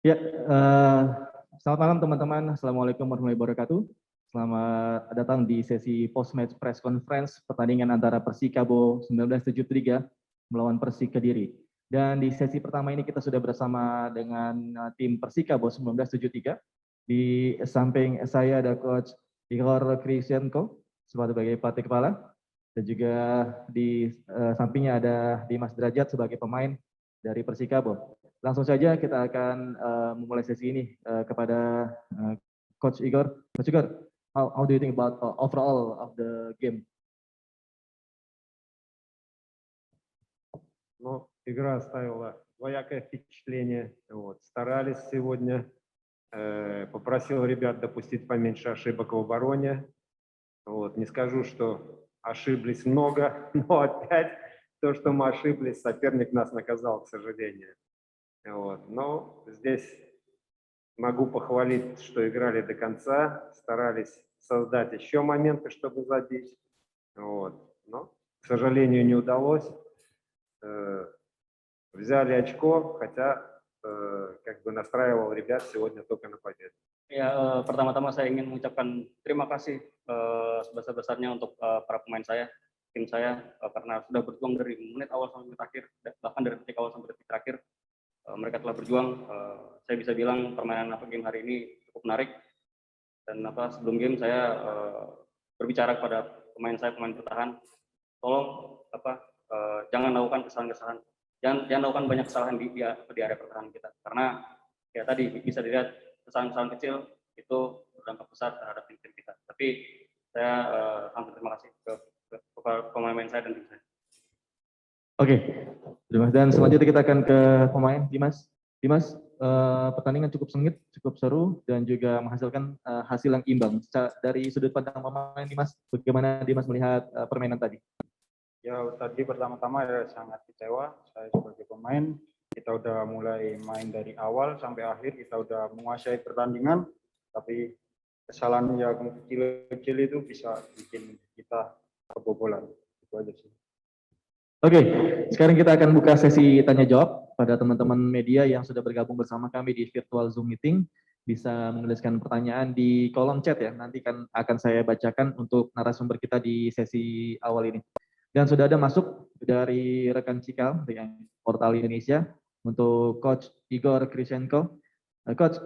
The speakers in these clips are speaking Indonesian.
Ya, selamat malam teman-teman. Assalamualaikum warahmatullahi wabarakatuh. Selamat datang di sesi post-match press conference pertandingan antara Persikabo 1973 melawan Persik Kediri. Dan di sesi pertama ini kita sudah bersama dengan tim Persikabo 1973. Di samping saya ada Coach Igor Krisyenko sebagai pelatih kepala. Dan juga di sampingnya ada Dimas Derajat sebagai pemain dari Persikabo. Langsung saja kita akan memulai sesi ini kepada Coach Igor. Coach Igor, how do you think about overall of the game? Ну, игра оставила двоякое впечатление. Вот. Старались сегодня. Попросил ребят допустить поменьше ошибок в обороне. Вот. Не скажу, что ошиблись много, но опять то, что мы ошиблись, соперник нас наказал, к сожалению. Вот. Но здесь могу похвалить, что играли до конца, старались создать еще моменты, чтобы забить. Вот. Но, к сожалению, не удалось. Взяли очко, хотя как бы настраивал ребят сегодня только на победу. Ya, pertama-tama saya ingin mengucapkan terima kasih sebesar-besarnya untuk para pemain saya, tim saya, karena sudah berjuang dari menit awal sampai menit akhir, bahkan dari detik awal sampai detik terakhir. Mereka telah berjuang. Saya bisa bilang permainan game hari ini cukup menarik. Dan sebelum game saya berbicara kepada pemain saya, pemain bertahan, tolong jangan lakukan kesalahan-kesalahan, jangan lakukan banyak kesalahan di area pertahanan kita, karena ya tadi bisa dilihat kesalahan-kesalahan kecil itu berdampak besar terhadap tim kita. Tapi saya sangat terima kasih ke pemain saya dan tim saya. Oke, Dimas. Dan selanjutnya kita akan ke pemain Dimas. Dimas, pertandingan cukup sengit, cukup seru, dan juga menghasilkan hasil yang imbang. Dari sudut pandang pemain Dimas, bagaimana Dimas melihat permainan tadi? Ya, tadi pertama-tama ya sangat kecewa. Saya sebagai pemain, kita udah mulai main dari awal sampai akhir, kita udah menguasai pertandingan, tapi kesalahan yang kecil-kecil itu bisa bikin kita kebobolan. Itu aja sih. Oke, sekarang kita akan buka sesi tanya jawab pada teman-teman media yang sudah bergabung bersama kami di virtual Zoom meeting. Bisa menuliskan pertanyaan di kolom chat ya, nanti akan saya bacakan untuk narasumber kita di sesi awal ini. Dan sudah ada masuk dari rekan Cikal dari Portal Indonesia untuk Coach Igor Krisyenko. Coach,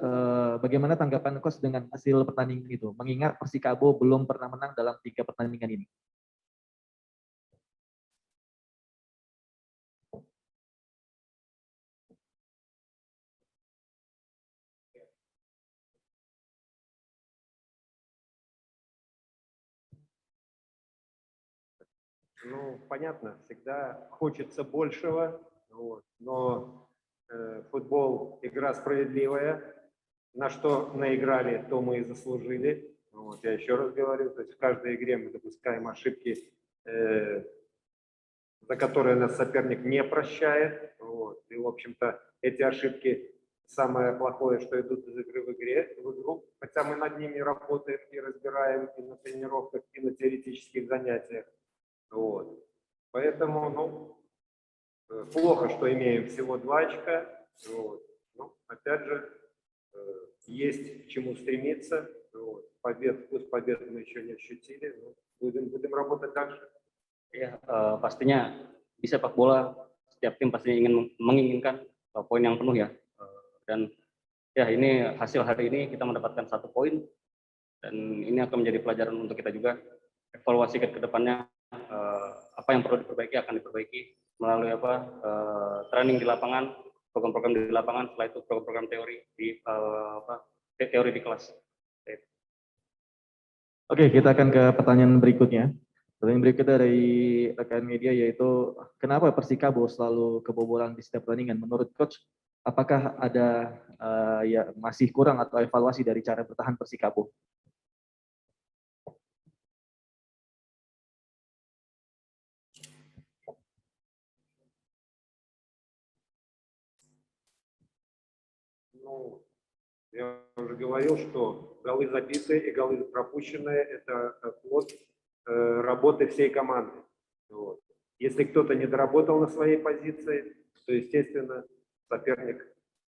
bagaimana tanggapan Coach dengan hasil pertandingan itu? Mengingat Persikabo belum pernah menang dalam 3 pertandingan ini. Ну, понятно, всегда хочется большего, вот, но футбол – игра справедливая. На что наиграли, то мы и заслужили. Вот, я еще раз говорю, то есть в каждой игре мы допускаем ошибки, за которые нас соперник не прощает. Вот, и, в общем-то, эти ошибки самое плохое, что идут из игры в игру, хотя мы над ними работаем и разбираем и на тренировках, и на теоретических занятиях. Вот. Поэтому, ну, плохо, что имеем всего 2 очка. Вот. Но, опять же, есть к чему стремиться. Вот. Пусть побед мы еще не ощутили, но будем работать дальше. Ya, pastinya di sepak bola setiap tim pastinya menginginkan poin yang penuh ya. Dan ya ini hasil hari ini kita mendapatkan 1 poin dan ini akan menjadi pelajaran untuk kita juga. Evaluasi ke depannya, apa yang perlu diperbaiki akan diperbaiki melalui training di lapangan, program-program di lapangan, setelah itu program-program teori di teori di kelas. Oke, kita akan ke pertanyaan berikutnya. Pertanyaan berikutnya dari rekan media yaitu kenapa Persikabo selalu kebobolan di setiap pertandingan? Menurut Coach, apakah ada ya masih kurang atau evaluasi dari cara bertahan Persikabo? Ну, я уже говорил, что голы забитые и голы пропущенные – это плод работы всей команды. Вот. Если кто-то не доработал на своей позиции, то, естественно, соперник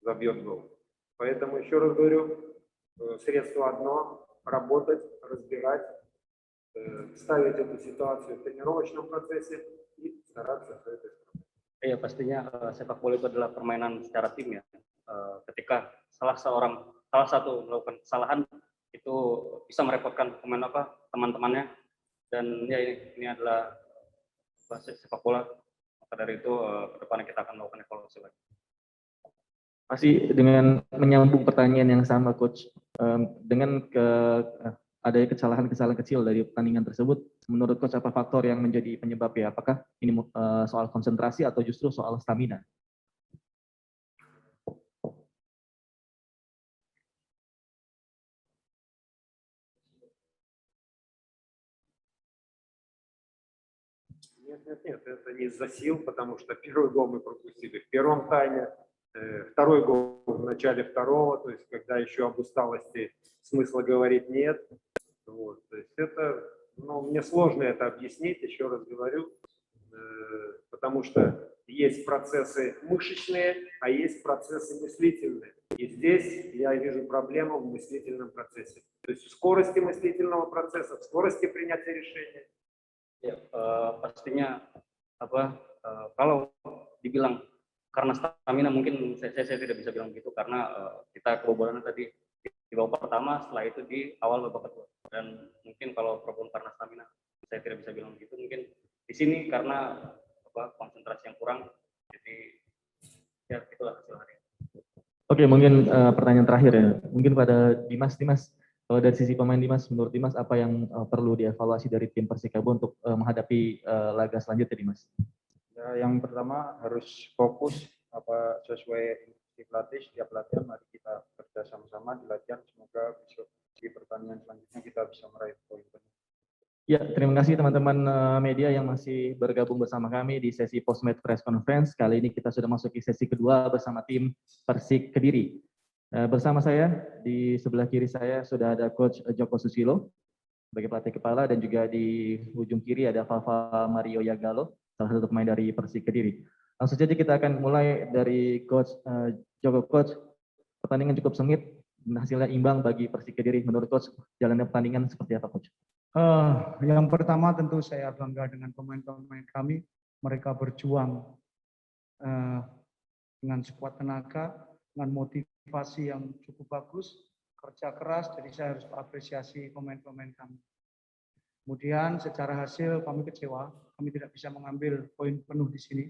забьет гол. Поэтому еще раз говорю, средство одно — работать, разбирать, ставить эту ситуацию в тренировочном процессе и стараться все это исправить. Iya, pastinya sepak bola itu adalah permainan secara tim ya. Ketika salah satu melakukan kesalahan itu bisa merepotkan teman-temannya, dan ya ini adalah sepak bola. Maka dari itu ke depannya kita akan melakukan evaluasi lagi. Masih dengan menyambung pertanyaan yang sama, Coach, dengan adanya kesalahan-kesalahan kecil dari pertandingan tersebut, menurut Coach apa faktor yang menjadi penyebab ya? Apakah ini soal konsentrasi atau justru soal stamina? Нет, это не из-за сил, потому что первый гол мы пропустили в первом тайме, второй гол в начале второго, то есть когда еще об усталости смысла говорить нет. Вот, то есть это, мне сложно это объяснить, еще раз говорю, потому что есть процессы мышечные, а есть процессы мыслительные. И здесь я вижу проблему в мыслительном процессе. То есть в скорости мыслительного процесса, в скорости принятия решения. Ya, pastinya kalau dibilang karena stamina mungkin saya tidak bisa bilang begitu, karena kita kebobolannya tadi di babak pertama, setelah itu di awal babak kedua, dan mungkin kalau problem karena stamina saya tidak bisa bilang begitu. Mungkin di sini karena konsentrasi yang kurang, jadi ya itulah hasil hari. Oke, mungkin pertanyaan terakhir ya, mungkin pada Dimas, kalau dari sisi pemain Dimas, menurut Dimas apa yang perlu dievaluasi dari tim Persikabo untuk menghadapi laga selanjutnya, Dimas? Ya, yang pertama harus fokus sesuai instruksi pelatih. Setiap latihan mari kita kerja sama-sama di latihan, semoga besok di pertandingan selanjutnya kita bisa meraih poin penuh. Ya, terima kasih teman-teman media yang masih bergabung bersama kami di sesi post-match press conference. Kali ini kita sudah masuk ke sesi kedua bersama tim Persik Kediri. Bersama saya, di sebelah kiri saya sudah ada Coach Joko Susilo sebagai pelatih kepala, dan juga di ujung kiri ada Fafa Mario Yagalo, salah satu pemain dari Persik Kediri. Langsung saja kita akan mulai dari Coach Joko. Coach, pertandingan cukup sengit, hasilnya imbang bagi Persik Kediri. Menurut Coach, jalannya pertandingan seperti apa, Coach? Yang pertama tentu saya bangga dengan pemain-pemain kami. Mereka berjuang dengan sekuat tenaga, dengan motivasi yang cukup bagus, kerja keras, jadi saya harus apresiasi pemain-pemain kami. Kemudian secara hasil kami kecewa, kami tidak bisa mengambil poin penuh di sini.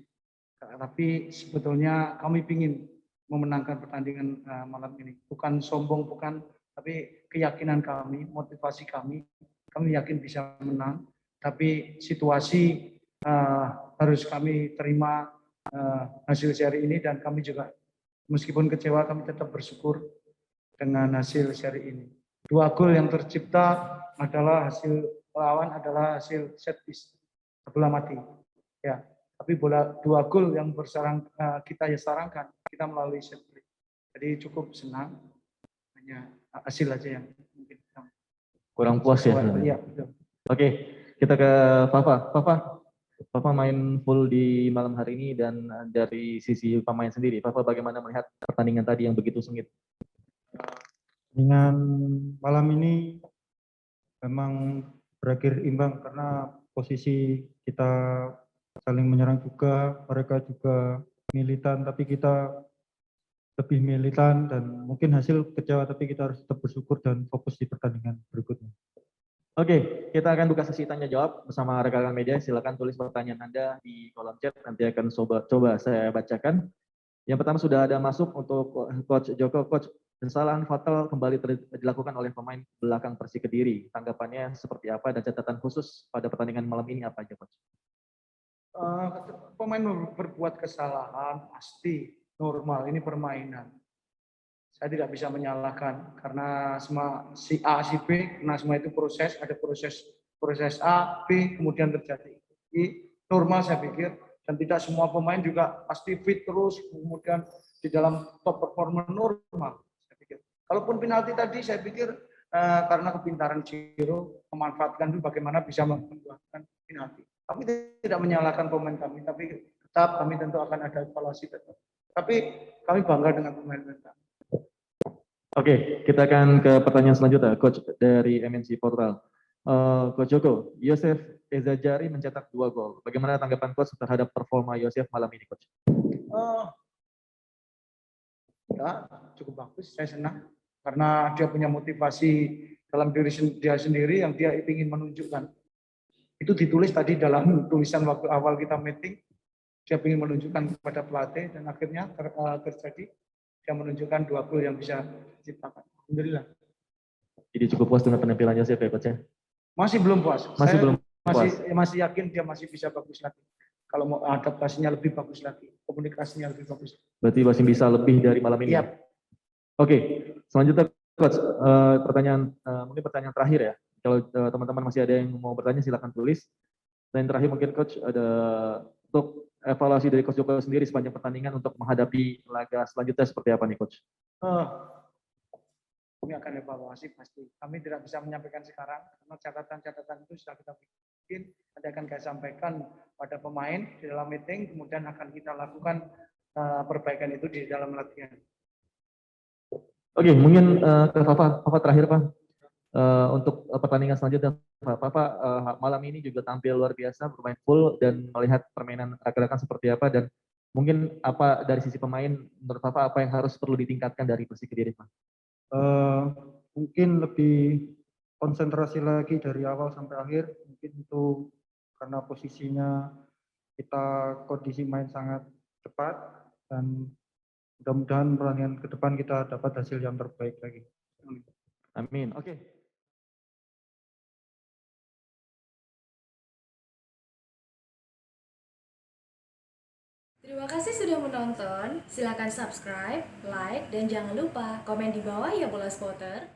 Tapi sebetulnya kami ingin memenangkan pertandingan malam ini. Bukan sombong, bukan, tapi keyakinan kami, motivasi kami yakin bisa menang. Tapi situasi harus kami terima hasil seri ini, dan kami juga meskipun kecewa kami tetap bersyukur dengan hasil seri ini. 2 gol yang tercipta adalah hasil lawan, adalah hasil set piece, bola mati. Ya, tapi 2 gol yang kita sarangkan kita melalui set play. Jadi cukup senang, hanya hasil aja yang mungkin kurang puas ya. Iya, betul. Oke, kita ke Fafa main full di malam hari ini, dan dari sisi pemain sendiri, Fafa bagaimana melihat pertandingan tadi yang begitu sengit? Pertandingan malam ini memang berakhir imbang karena posisi kita saling menyerang juga, mereka juga militan, tapi kita lebih militan, dan mungkin hasil kecewa, tapi kita harus tetap bersyukur dan fokus di pertandingan berikutnya. Oke, kita akan buka sesi tanya jawab bersama rekan-rekan media. Silakan tulis pertanyaan Anda di kolom chat, nanti akan coba saya bacakan. Yang pertama sudah ada masuk untuk Coach Joko. Coach, kesalahan fatal kembali dilakukan oleh pemain belakang Persik Kediri. Tanggapannya seperti apa dan catatan khusus pada pertandingan malam ini apa aja, Coach? Pemain berbuat kesalahan pasti normal, ini permainan. Saya tidak bisa menyalahkan karena semua si A, si B, karena semua itu proses, ada proses A, B, kemudian terjadi. Ini normal saya pikir, dan tidak semua pemain juga pasti fit terus, kemudian di dalam top performer normal, saya pikir. Kalaupun penalti tadi, saya pikir karena kepintaran Ciro memanfaatkan itu bagaimana bisa membuatkan penalti. Kami tidak menyalahkan pemain kami, tapi tetap kami tentu akan ada evaluasi tetap. Tapi kami bangga dengan pemain kami. Oke, kita akan ke pertanyaan selanjutnya, Coach dari MNC Portal. Coach Joko, Yosef Ezajari mencetak 2 gol. Bagaimana tanggapan Coach terhadap performa Yosef malam ini, Coach? Ya, cukup bagus. Saya senang karena dia punya motivasi dalam diri dia sendiri yang dia ingin menunjukkan. Itu ditulis tadi dalam tulisan waktu awal kita meeting. Dia ingin menunjukkan kepada pelatih dan akhirnya terjadi. Dia menunjukkan 2 gol yang bisa diciptakan. Alhamdulillah. Jadi cukup puas dengan penampilan Yosef ya, Coach ya? Masih belum puas. Masih belum puas. Masih yakin dia masih bisa bagus lagi. Kalau mau adaptasinya lebih bagus lagi, komunikasinya lebih bagus. Berarti masih bisa lebih dari malam ini. Iya. Oke, selanjutnya Coach, mungkin pertanyaan terakhir ya. Kalau teman-teman masih ada yang mau bertanya silakan tulis. Dan terakhir mungkin Coach ada untuk evaluasi dari Coach Joko sendiri sepanjang pertandingan untuk menghadapi laga selanjutnya seperti apa nih Coach? Kami akan evaluasi pasti. Kami tidak bisa menyampaikan sekarang karena catatan-catatan itu sudah kita bikin. Nanti akan saya sampaikan pada pemain di dalam meeting, kemudian akan kita lakukan perbaikan itu di dalam latihan. Oke, mungkin ke Papa terakhir Pak. Untuk pertandingan selanjutnya, Papa malam ini juga tampil luar biasa, bermain full dan melihat permainan rekan-rekan seperti apa dan mungkin apa dari sisi pemain menurut Papa apa yang harus perlu ditingkatkan dari Persik Kediri, Pak? Mungkin lebih konsentrasi lagi dari awal sampai akhir. Mungkin itu karena posisinya kita kondisi main sangat cepat dan mudah-mudahan pertandingan ke depan kita dapat hasil yang terbaik lagi. Amin. Oke. Terima kasih sudah menonton. Silakan subscribe, like, dan jangan lupa komen di bawah ya Bola Spotter.